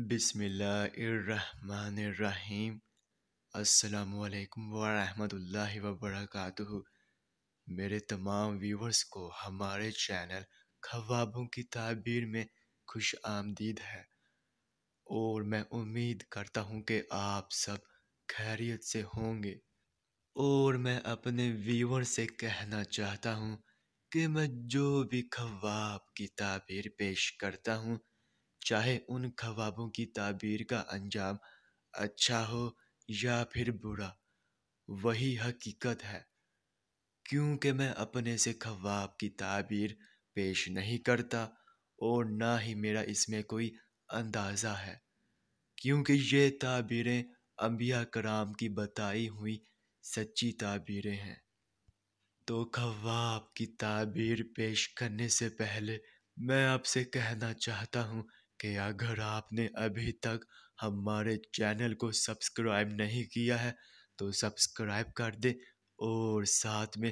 بسم اللہ الرحمن الرحیم۔ السلام علیکم ورحمۃ اللہ وبرکاتہ۔ میرے تمام ویورز کو ہمارے چینل خوابوں کی تعبیر میں خوش آمدید ہے، اور میں امید کرتا ہوں کہ آپ سب خیریت سے ہوں گے۔ اور میں اپنے ویور سے کہنا چاہتا ہوں کہ میں جو بھی خواب کی تعبیر پیش کرتا ہوں، چاہے ان خوابوں کی تعبیر کا انجام اچھا ہو یا پھر برا، وہی حقیقت ہے، کیونکہ میں اپنے سے خواب کی تعبیر پیش نہیں کرتا، اور نہ ہی میرا اس میں کوئی اندازہ ہے، کیونکہ یہ تعبیریں انبیاء کرام کی بتائی ہوئی سچی تعبیریں ہیں۔ تو خواب کی تعبیر پیش کرنے سے پہلے میں آپ سے کہنا چاہتا ہوں کہ اگر آپ نے ابھی تک ہمارے چینل کو سبسکرائب نہیں کیا ہے تو سبسکرائب کر دیں، اور ساتھ میں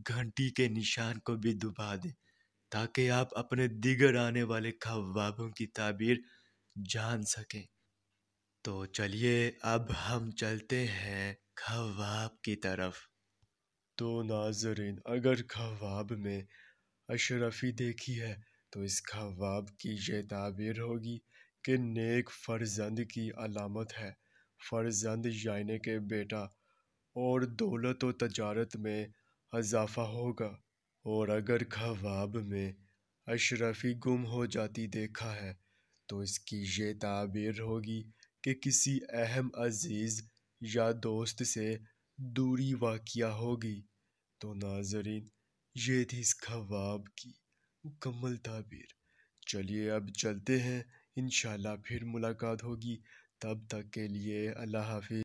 گھنٹی کے نشان کو بھی دبا دیں، تاکہ آپ اپنے دیگر آنے والے خوابوں کی تعبیر جان سکیں۔ تو چلیے اب ہم چلتے ہیں خواب کی طرف۔ تو ناظرین، اگر خواب میں اشرفی دیکھی ہے تو اس خواب کی یہ تعبیر ہوگی کہ نیک فرزند کی علامت ہے۔ فرزند یعنی کہ بیٹا، اور دولت و تجارت میں اضافہ ہوگا۔ اور اگر خواب میں اشرفی گم ہو جاتی دیکھا ہے تو اس کی یہ تعبیر ہوگی کہ کسی اہم عزیز یا دوست سے دوری واقع ہوگی۔ تو ناظرین، یہ تھی اس خواب کی مکمل تعبیر۔ چلیے اب چلتے ہیں، انشاءاللہ پھر ملاقات ہوگی، تب تک کے لیے اللہ حافظ۔